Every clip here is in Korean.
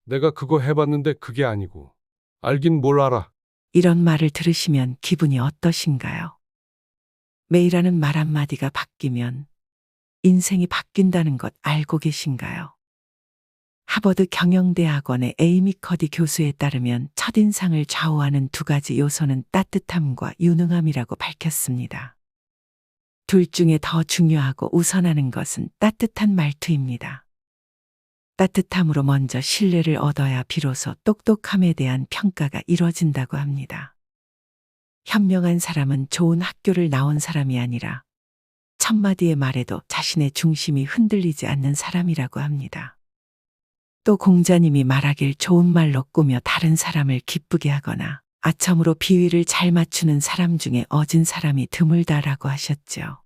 내가 그거 해봤는데 그게 아니고. 알긴 뭘 알아. 이런 말을 들으시면 기분이 어떠신가요? 매일하는 말 한마디가 바뀌면 인생이 바뀐다는 것 알고 계신가요? 하버드 경영대학원의 에이미 커디 교수에 따르면 첫인상을 좌우하는 두 가지 요소는 따뜻함과 유능함이라고 밝혔습니다. 둘 중에 더 중요하고 우선하는 것은 따뜻한 말투입니다. 따뜻함으로 먼저 신뢰를 얻어야 비로소 똑똑함에 대한 평가가 이뤄진다고 합니다. 현명한 사람은 좋은 학교를 나온 사람이 아니라 첫마디의 말에도 자신의 중심이 흔들리지 않는 사람이라고 합니다. 또 공자님이 말하길 좋은 말로 꾸며 다른 사람을 기쁘게 하거나 아첨으로 비위를 잘 맞추는 사람 중에 어진 사람이 드물다라고 하셨죠.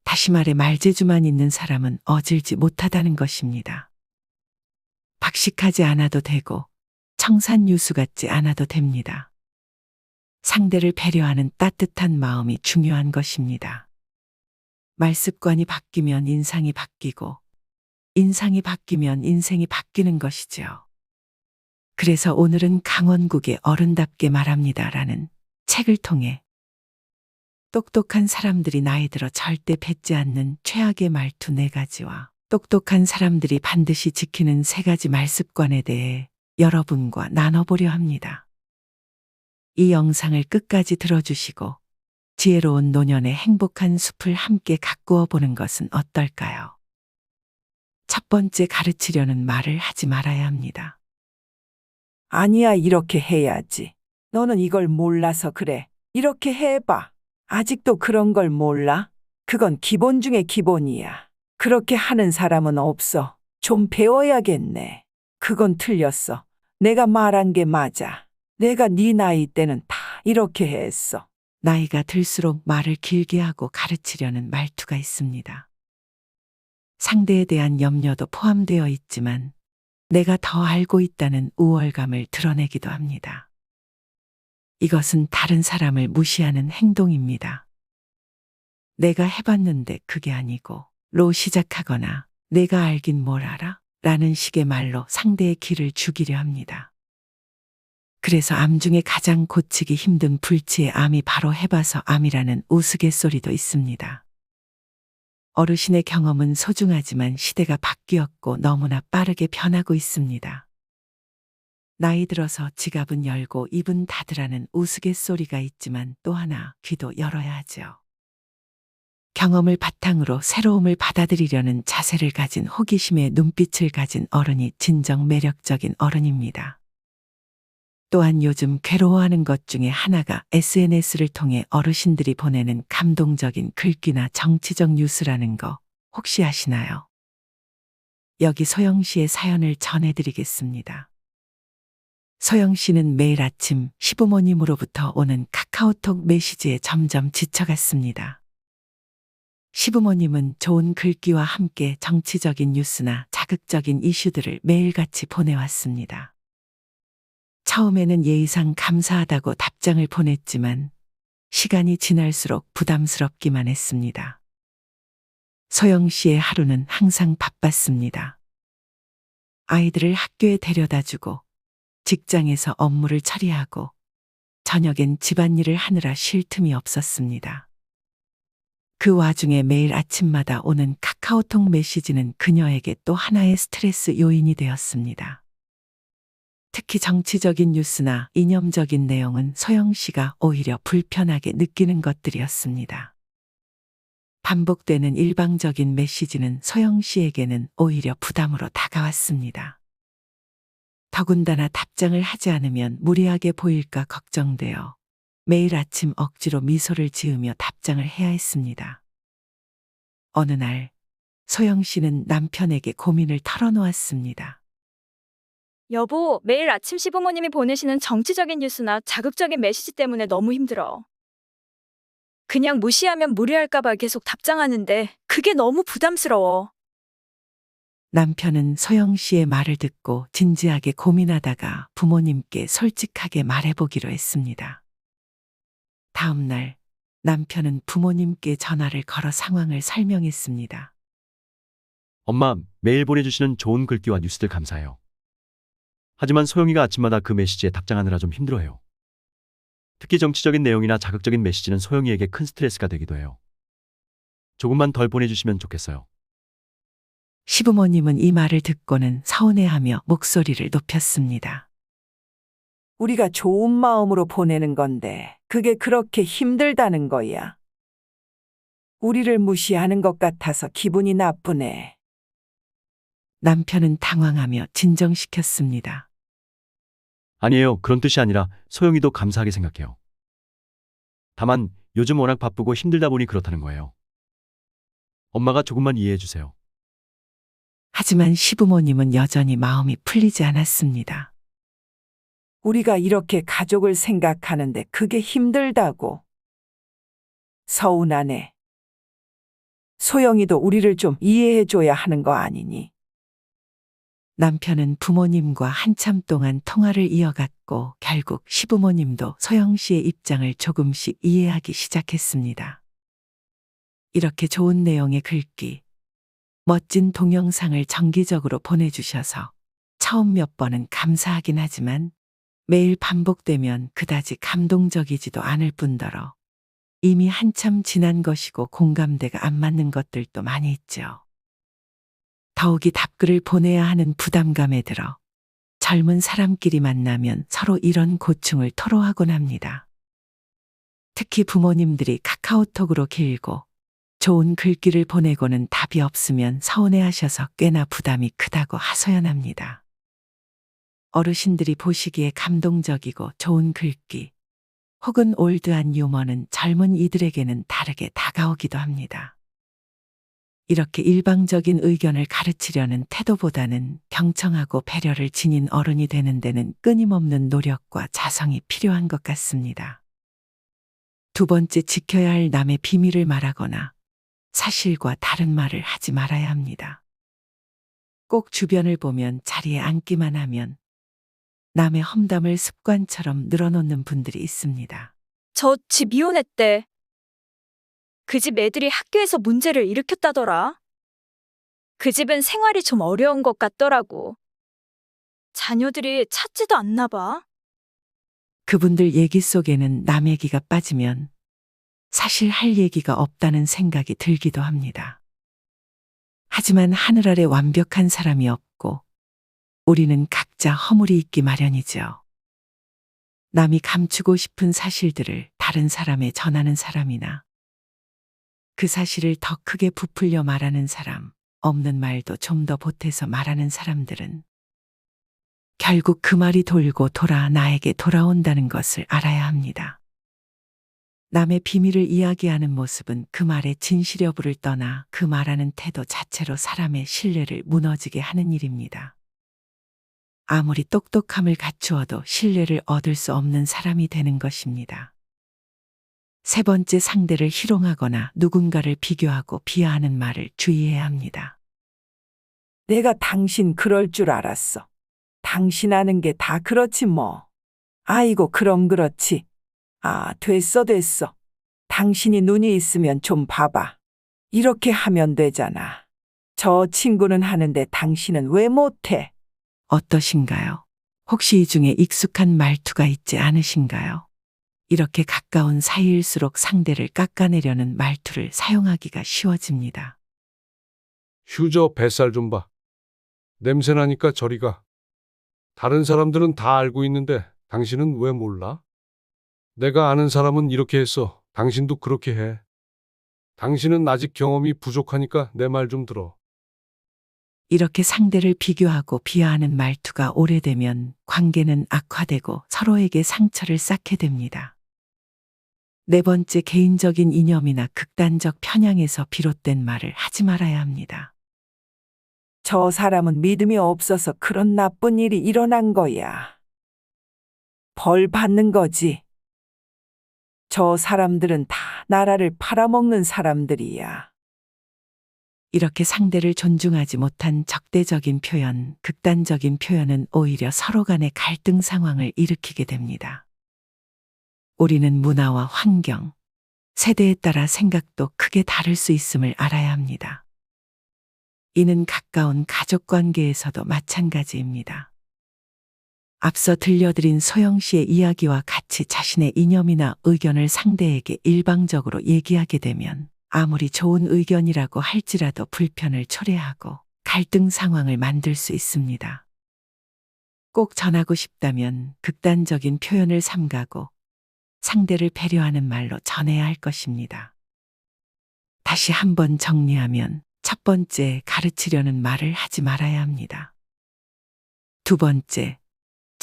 다시 말해 말재주만 있는 사람은 어질지 못하다는 것입니다. 박식하지 않아도 되고 청산유수 같지 않아도 됩니다. 상대를 배려하는 따뜻한 마음이 중요한 것입니다. 말습관이 바뀌면 인상이 바뀌고 인상이 바뀌면 인생이 바뀌는 것이죠. 그래서 오늘은 강원국의 어른답게 말합니다라는 책을 통해 똑똑한 사람들이 나이 들어 절대 뱉지 않는 최악의 말투 4가지와 똑똑한 사람들이 반드시 지키는 3가지 말습관에 대해 여러분과 나눠보려 합니다. 이 영상을 끝까지 들어주시고 지혜로운 노년의 행복한 숲을 함께 가꾸어 보는 것은 어떨까요? 첫 번째, 가르치려는 말을 하지 말아야 합니다. 아니야, 이렇게 해야지. 너는 이걸 몰라서 그래. 이렇게 해봐. 아직도 그런 걸 몰라? 그건 기본 중에 기본이야. 그렇게 하는 사람은 없어. 좀 배워야겠네. 그건 틀렸어. 내가 말한 게 맞아. 내가 네 나이 때는 다 이렇게 했어. 나이가 들수록 말을 길게 하고 가르치려는 말투가 있습니다. 상대에 대한 염려도 포함되어 있지만 내가 더 알고 있다는 우월감을 드러내기도 합니다. 이것은 다른 사람을 무시하는 행동입니다. 내가 해봤는데 그게 아니고 로 시작하거나 내가 알긴 뭘 알아? 라는 식의 말로 상대의 기를 죽이려 합니다. 그래서 암 중에 가장 고치기 힘든 불치의 암이 바로 해봐서 암이라는 우스갯소리도 있습니다. 어르신의 경험은 소중하지만 시대가 바뀌었고 너무나 빠르게 변하고 있습니다. 나이 들어서 지갑은 열고 입은 닫으라는 우스갯소리가 있지만 또 하나 귀도 열어야 하죠. 경험을 바탕으로 새로움을 받아들이려는 자세를 가진 호기심의 눈빛을 가진 어른이 진정 매력적인 어른입니다. 또한 요즘 괴로워하는 것 중에 하나가 SNS를 통해 어르신들이 보내는 감동적인 글귀나 정치적 뉴스라는 거 혹시 아시나요? 여기 소영 씨의 사연을 전해드리겠습니다. 소영 씨는 매일 아침 시부모님으로부터 오는 카카오톡 메시지에 점점 지쳐갔습니다. 시부모님은 좋은 글귀와 함께 정치적인 뉴스나 자극적인 이슈들을 매일같이 보내왔습니다. 처음에는 예의상 감사하다고 답장을 보냈지만 시간이 지날수록 부담스럽기만 했습니다. 소영 씨의 하루는 항상 바빴습니다. 아이들을 학교에 데려다주고 직장에서 업무를 처리하고 저녁엔 집안일을 하느라 쉴 틈이 없었습니다. 그 와중에 매일 아침마다 오는 카카오톡 메시지는 그녀에게 또 하나의 스트레스 요인이 되었습니다. 특히 정치적인 뉴스나 이념적인 내용은 소영 씨가 오히려 불편하게 느끼는 것들이었습니다. 반복되는 일방적인 메시지는 소영 씨에게는 오히려 부담으로 다가왔습니다. 더군다나 답장을 하지 않으면 무례하게 보일까 걱정되어 매일 아침 억지로 미소를 지으며 답장을 해야 했습니다. 어느 날 소영 씨는 남편에게 고민을 털어놓았습니다. 여보, 매일 아침 시부모님이 보내시는 정치적인 뉴스나 자극적인 메시지 때문에 너무 힘들어. 그냥 무시하면 무례할까봐 계속 답장하는데 그게 너무 부담스러워. 남편은 소영 씨의 말을 듣고 진지하게 고민하다가 부모님께 솔직하게 말해보기로 했습니다. 다음 날 남편은 부모님께 전화를 걸어 상황을 설명했습니다. 엄마, 매일 보내주시는 좋은 글귀와 뉴스들 감사해요. 하지만 소영이가 아침마다 그 메시지에 답장하느라 좀 힘들어해요. 특히 정치적인 내용이나 자극적인 메시지는 소영이에게 큰 스트레스가 되기도 해요. 조금만 덜 보내주시면 좋겠어요. 시부모님은 이 말을 듣고는 서운해하며 목소리를 높였습니다. 우리가 좋은 마음으로 보내는 건데 그게 그렇게 힘들다는 거야. 우리를 무시하는 것 같아서 기분이 나쁘네. 남편은 당황하며 진정시켰습니다. 아니에요. 그런 뜻이 아니라 소영이도 감사하게 생각해요. 다만 요즘 워낙 바쁘고 힘들다 보니 그렇다는 거예요. 엄마가 조금만 이해해 주세요. 하지만 시부모님은 여전히 마음이 풀리지 않았습니다. 우리가 이렇게 가족을 생각하는데 그게 힘들다고. 서운하네. 소영이도 우리를 좀 이해해줘야 하는 거 아니니? 남편은 부모님과 한참 동안 통화를 이어갔고 결국 시부모님도 소영 씨의 입장을 조금씩 이해하기 시작했습니다. 이렇게 좋은 내용의 글귀, 멋진 동영상을 정기적으로 보내주셔서 처음 몇 번은 감사하긴 하지만 매일 반복되면 그다지 감동적이지도 않을 뿐더러 이미 한참 지난 것이고 공감대가 안 맞는 것들도 많이 있죠. 더욱이 답글을 보내야 하는 부담감에 들어 젊은 사람끼리 만나면 서로 이런 고충을 토로하곤 합니다. 특히 부모님들이 카카오톡으로 길고 좋은 글귀를 보내고는 답이 없으면 서운해하셔서 꽤나 부담이 크다고 하소연합니다. 어르신들이 보시기에 감동적이고 좋은 글귀 혹은 올드한 유머는 젊은 이들에게는 다르게 다가오기도 합니다. 이렇게 일방적인 의견을 가르치려는 태도보다는 경청하고 배려를 지닌 어른이 되는 데는 끊임없는 노력과 자성이 필요한 것 같습니다. 두 번째, 지켜야 할 남의 비밀을 말하거나 사실과 다른 말을 하지 말아야 합니다. 꼭 주변을 보면 자리에 앉기만 하면 남의 험담을 습관처럼 늘어놓는 분들이 있습니다. 저 집 이혼했대. 그 집 애들이 학교에서 문제를 일으켰다더라. 그 집은 생활이 좀 어려운 것 같더라고. 자녀들이 찾지도 않나 봐. 그분들 얘기 속에는 남 얘기가 빠지면 사실 할 얘기가 없다는 생각이 들기도 합니다. 하지만 하늘 아래 완벽한 사람이 없고 우리는 각자 허물이 있기 마련이죠. 남이 감추고 싶은 사실들을 다른 사람에 전하는 사람이나 그 사실을 더 크게 부풀려 말하는 사람, 없는 말도 좀 더 보태서 말하는 사람들은 결국 그 말이 돌고 돌아 나에게 돌아온다는 것을 알아야 합니다. 남의 비밀을 이야기하는 모습은 그 말의 진실 여부를 떠나 그 말하는 태도 자체로 사람의 신뢰를 무너지게 하는 일입니다. 아무리 똑똑함을 갖추어도 신뢰를 얻을 수 없는 사람이 되는 것입니다. 세 번째, 상대를 희롱하거나 누군가를 비교하고 비하하는 말을 주의해야 합니다. 내가 당신 그럴 줄 알았어. 당신 아는 게 다 그렇지 뭐. 아이고 그럼 그렇지. 아, 됐어. 당신이 눈이 있으면 좀 봐봐. 이렇게 하면 되잖아. 저 친구는 하는데 당신은 왜 못해? 어떠신가요? 혹시 이 중에 익숙한 말투가 있지 않으신가요? 이렇게 가까운 사이일수록 상대를 깎아내려는 말투를 사용하기가 쉬워집니다. 휴저 뱃살 좀 봐. 냄새나니까 저리 가. 다른 사람들은 다 알고 있는데 당신은 왜 몰라? 내가 아는 사람은 이렇게 했어. 당신도 그렇게 해. 당신은 아직 경험이 부족하니까 내 말 좀 들어. 이렇게 상대를 비교하고 비하하는 말투가 오래되면 관계는 악화되고 서로에게 상처를 쌓게 됩니다. 네 번째, 개인적인 이념이나 극단적 편향에서 비롯된 말을 하지 말아야 합니다. 저 사람은 믿음이 없어서 그런 나쁜 일이 일어난 거야. 벌 받는 거지. 저 사람들은 다 나라를 팔아먹는 사람들이야. 이렇게 상대를 존중하지 못한 적대적인 표현, 극단적인 표현은 오히려 서로 간의 갈등 상황을 일으키게 됩니다. 우리는 문화와 환경, 세대에 따라 생각도 크게 다를 수 있음을 알아야 합니다. 이는 가까운 가족 관계에서도 마찬가지입니다. 앞서 들려드린 소영 씨의 이야기와 같이 자신의 이념이나 의견을 상대에게 일방적으로 얘기하게 되면 아무리 좋은 의견이라고 할지라도 불편을 초래하고 갈등 상황을 만들 수 있습니다. 꼭 전하고 싶다면 극단적인 표현을 삼가고 상대를 배려하는 말로 전해야 할 것입니다. 다시 한번 정리하면 첫 번째, 가르치려는 말을 하지 말아야 합니다. 두 번째,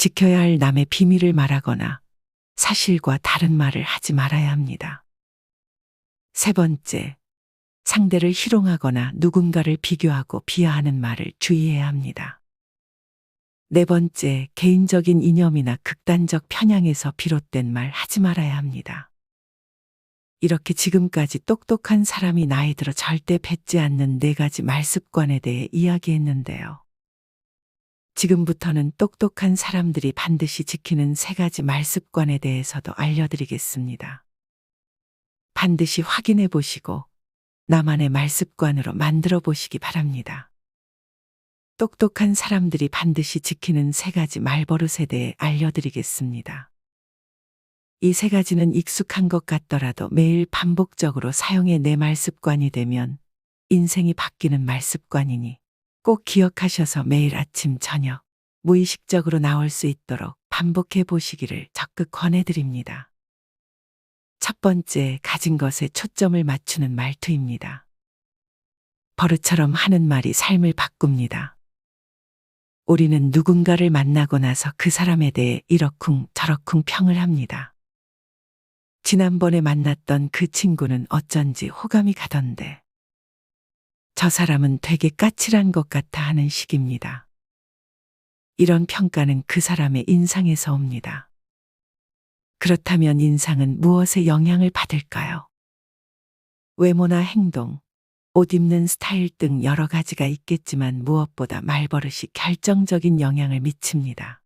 지켜야 할 남의 비밀을 말하거나 사실과 다른 말을 하지 말아야 합니다. 세 번째, 상대를 희롱하거나 누군가를 비교하고 비하하는 말을 주의해야 합니다. 네 번째, 개인적인 이념이나 극단적 편향에서 비롯된 말 하지 말아야 합니다. 이렇게 지금까지 똑똑한 사람이 나이 들어 절대 뱉지 않는 4가지 말습관에 대해 이야기했는데요. 지금부터는 똑똑한 사람들이 반드시 지키는 3가지 말습관에 대해서도 알려드리겠습니다. 반드시 확인해 보시고 나만의 말습관으로 만들어 보시기 바랍니다. 똑똑한 사람들이 반드시 지키는 3가지 말버릇에 대해 알려드리겠습니다. 이 3가지는 익숙한 것 같더라도 매일 반복적으로 사용해 내 말습관이 되면 인생이 바뀌는 말습관이니 꼭 기억하셔서 매일 아침 저녁 무의식적으로 나올 수 있도록 반복해 보시기를 적극 권해드립니다. 첫 번째, 가진 것에 초점을 맞추는 말투입니다. 버릇처럼 하는 말이 삶을 바꿉니다. 우리는 누군가를 만나고 나서 그 사람에 대해 이러쿵 저러쿵 평을 합니다. 지난번에 만났던 그 친구는 어쩐지 호감이 가던데 저 사람은 되게 까칠한 것 같아 하는 식입니다. 이런 평가는 그 사람의 인상에서 옵니다. 그렇다면 인상은 무엇에 영향을 받을까요? 외모나 행동, 옷 입는 스타일 등 여러 가지가 있겠지만 무엇보다 말버릇이 결정적인 영향을 미칩니다.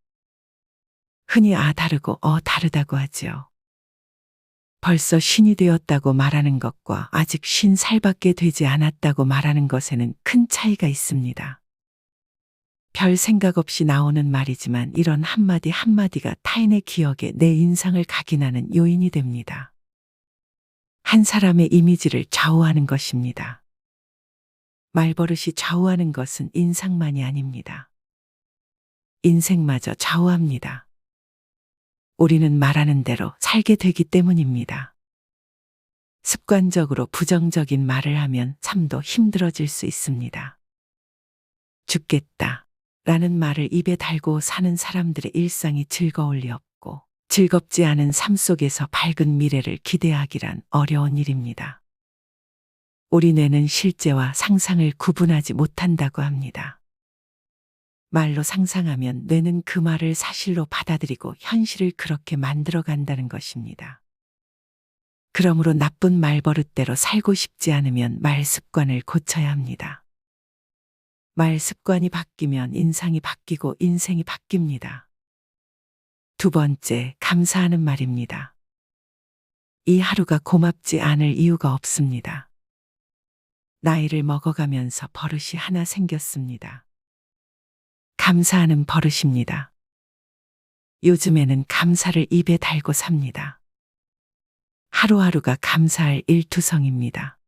흔히 다르고 다르다고 하지요. 벌써 신이 되었다고 말하는 것과 아직 50살밖에 되지 않았다고 말하는 것에는 큰 차이가 있습니다. 별 생각 없이 나오는 말이지만 이런 한마디 한마디가 타인의 기억에 내 인상을 각인하는 요인이 됩니다. 한 사람의 이미지를 좌우하는 것입니다. 말버릇이 좌우하는 것은 인상만이 아닙니다. 인생마저 좌우합니다. 우리는 말하는 대로 살게 되기 때문입니다. 습관적으로 부정적인 말을 하면 삶도 힘들어질 수 있습니다. 죽겠다 라는 말을 입에 달고 사는 사람들의 일상이 즐거울 리 없고 즐겁지 않은 삶 속에서 밝은 미래를 기대하기란 어려운 일입니다. 우리 뇌는 실제와 상상을 구분하지 못한다고 합니다. 말로 상상하면 뇌는 그 말을 사실로 받아들이고 현실을 그렇게 만들어 간다는 것입니다. 그러므로 나쁜 말버릇대로 살고 싶지 않으면 말 습관을 고쳐야 합니다. 말 습관이 바뀌면 인상이 바뀌고 인생이 바뀝니다. 두 번째, 감사하는 말입니다. 이 하루가 고맙지 않을 이유가 없습니다. 나이를 먹어가면서 버릇이 하나 생겼습니다. 감사하는 버릇입니다. 요즘에는 감사를 입에 달고 삽니다. 하루하루가 감사할 일투성입니다.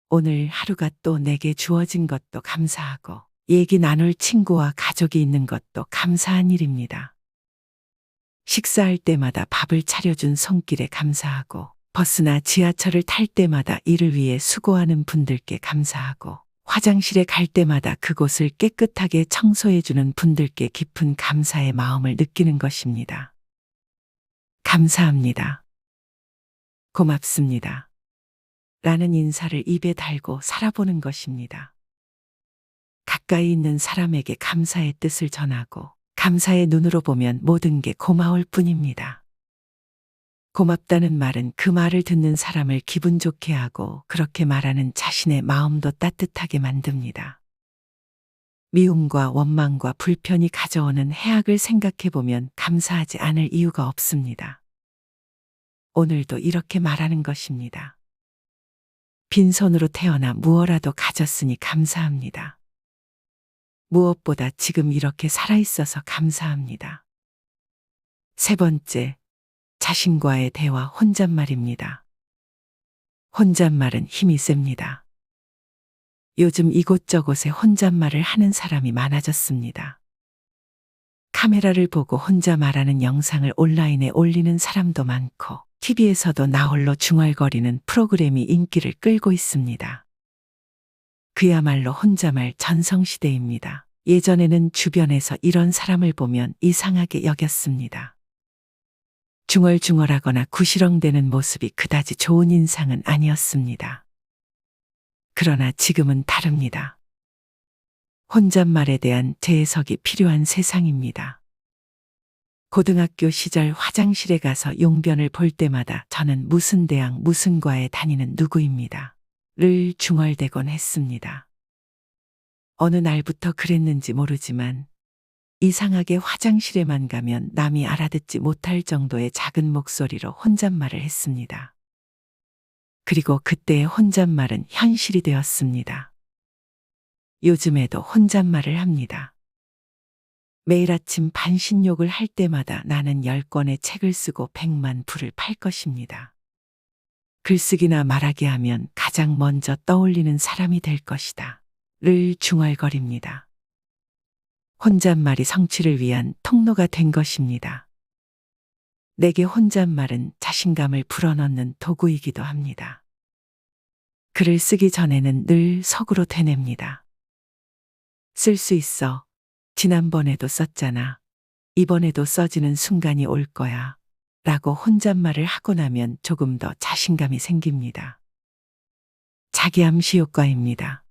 오늘 하루가 또 내게 주어진 것도 감사하고 얘기 나눌 친구와 가족이 있는 것도 감사한 일입니다. 식사할 때마다 밥을 차려준 손길에 감사하고 버스나 지하철을 탈 때마다 이를 위해 수고하는 분들께 감사하고 화장실에 갈 때마다 그곳을 깨끗하게 청소해주는 분들께 깊은 감사의 마음을 느끼는 것입니다. 감사합니다. 고맙습니다. 라는 인사를 입에 달고 살아보는 것입니다. 가까이 있는 사람에게 감사의 뜻을 전하고 감사의 눈으로 보면 모든 게 고마울 뿐입니다. 고맙다는 말은 그 말을 듣는 사람을 기분 좋게 하고 그렇게 말하는 자신의 마음도 따뜻하게 만듭니다. 미움과 원망과 불편이 가져오는 해악을 생각해 보면 감사하지 않을 이유가 없습니다. 오늘도 이렇게 말하는 것입니다. 빈손으로 태어나 무엇라도 가졌으니 감사합니다. 무엇보다 지금 이렇게 살아있어서 감사합니다. 세 번째, 자신과의 대화 혼잣말입니다. 혼잣말은 힘이 셉니다. 요즘 이곳저곳에 혼잣말을 하는 사람이 많아졌습니다. 카메라를 보고 혼자 말하는 영상을 온라인에 올리는 사람도 많고, TV에서도 나홀로 중얼거리는 프로그램이 인기를 끌고 있습니다. 그야말로 혼자말 전성시대입니다. 예전에는 주변에서 이런 사람을 보면 이상하게 여겼습니다. 중얼중얼하거나 구시렁대는 모습이 그다지 좋은 인상은 아니었습니다. 그러나 지금은 다릅니다. 혼잣말에 대한 재해석이 필요한 세상입니다. 고등학교 시절 화장실에 가서 용변을 볼 때마다 저는 무슨 대학 무슨 과에 다니는 누구입니다. 를 중얼대곤 했습니다. 어느 날부터 그랬는지 모르지만 이상하게 화장실에만 가면 남이 알아듣지 못할 정도의 작은 목소리로 혼잣말을 했습니다. 그리고 그때의 혼잣말은 현실이 되었습니다. 요즘에도 혼잣말을 합니다. 매일 아침 반신욕을 할 때마다 나는 10권의 책을 쓰고 100만 부를 팔 것입니다. 글쓰기나 말하기 하면 가장 먼저 떠올리는 사람이 될 것이다. 를 중얼거립니다. 혼잣말이 성취를 위한 통로가 된 것입니다. 내게 혼잣말은 자신감을 불어넣는 도구이기도 합니다. 글을 쓰기 전에는 늘 속으로 되뇌입니다. 쓸 수 있어. 지난번에도 썼잖아. 이번에도 써지는 순간이 올 거야. 라고 혼잣말을 하고 나면 조금 더 자신감이 생깁니다. 자기암시 효과입니다.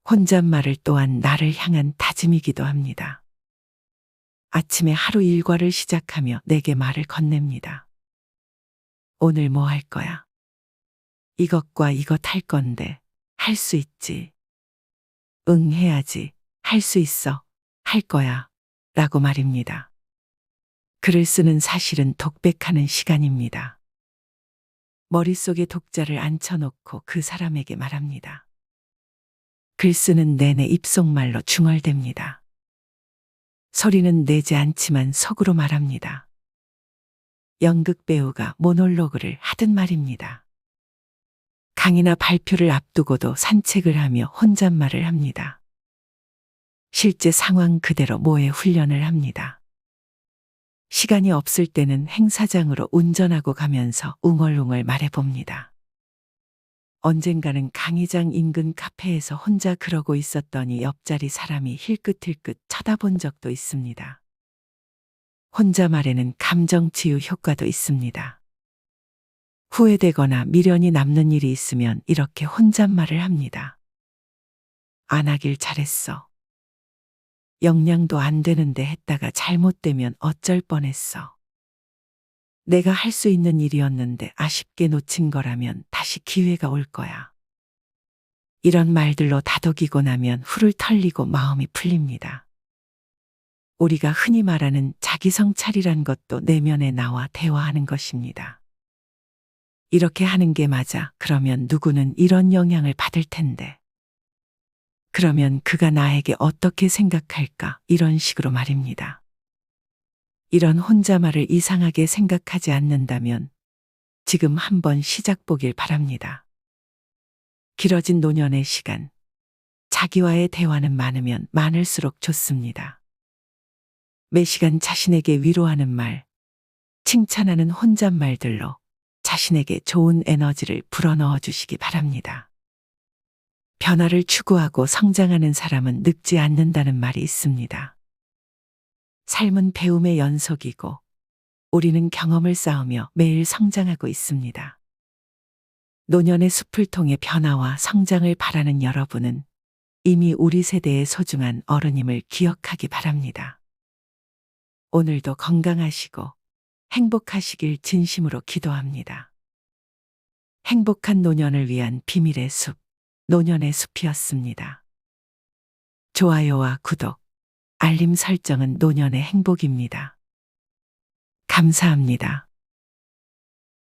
혼잣말을 또한 나를 향한 다짐이기도 합니다. 아침에 하루 일과를 시작하며 내게 말을 건넵니다. 오늘 뭐 할 거야? 이것과 이것 할 건데 할 수 있지. 응, 해야지. 할 수 있어. 할 거야. 라고 말입니다. 글을 쓰는 사실은 독백하는 시간입니다. 머릿속에 독자를 앉혀놓고 그 사람에게 말합니다. 글 쓰는 내내 입속말로 중얼댑니다. 소리는 내지 않지만 속으로 말합니다. 연극 배우가 모놀로그를 하듯 말입니다. 강의나 발표를 앞두고도 산책을 하며 혼잣말을 합니다. 실제 상황 그대로 모의 훈련을 합니다. 시간이 없을 때는 행사장으로 운전하고 가면서 웅얼웅얼 말해봅니다. 언젠가는 강의장 인근 카페에서 혼자 그러고 있었더니 옆자리 사람이 힐끗힐끗 쳐다본 적도 있습니다. 혼잣말에는 감정치유 효과도 있습니다. 후회되거나 미련이 남는 일이 있으면 이렇게 혼잣말을 합니다. 안 하길 잘했어. 역량도 안 되는데 했다가 잘못되면 어쩔 뻔했어. 내가 할 수 있는 일이었는데 아쉽게 놓친 거라면 다시 기회가 올 거야. 이런 말들로 다독이고 나면 훌을 털리고 마음이 풀립니다. 우리가 흔히 말하는 자기 성찰이란 것도 내면에 나와 대화하는 것입니다. 이렇게 하는 게 맞아. 그러면 누구는 이런 영향을 받을 텐데. 그러면 그가 나에게 어떻게 생각할까? 이런 식으로 말입니다. 이런 혼자말을 이상하게 생각하지 않는다면 지금 한번 시작 보길 바랍니다. 길어진 노년의 시간, 자기와의 대화는 많으면 많을수록 좋습니다. 매 시간 자신에게 위로하는 말, 칭찬하는 혼잣말들로 자신에게 좋은 에너지를 불어넣어 주시기 바랍니다. 변화를 추구하고 성장하는 사람은 늙지 않는다는 말이 있습니다. 삶은 배움의 연속이고 우리는 경험을 쌓으며 매일 성장하고 있습니다. 노년의 숲을 통해 변화와 성장을 바라는 여러분은 이미 우리 세대의 소중한 어른임을 기억하기 바랍니다. 오늘도 건강하시고 행복하시길 진심으로 기도합니다. 행복한 노년을 위한 비밀의 숲, 노년의 숲이었습니다. 좋아요와 구독, 알림 설정은 노년의 행복입니다. 감사합니다.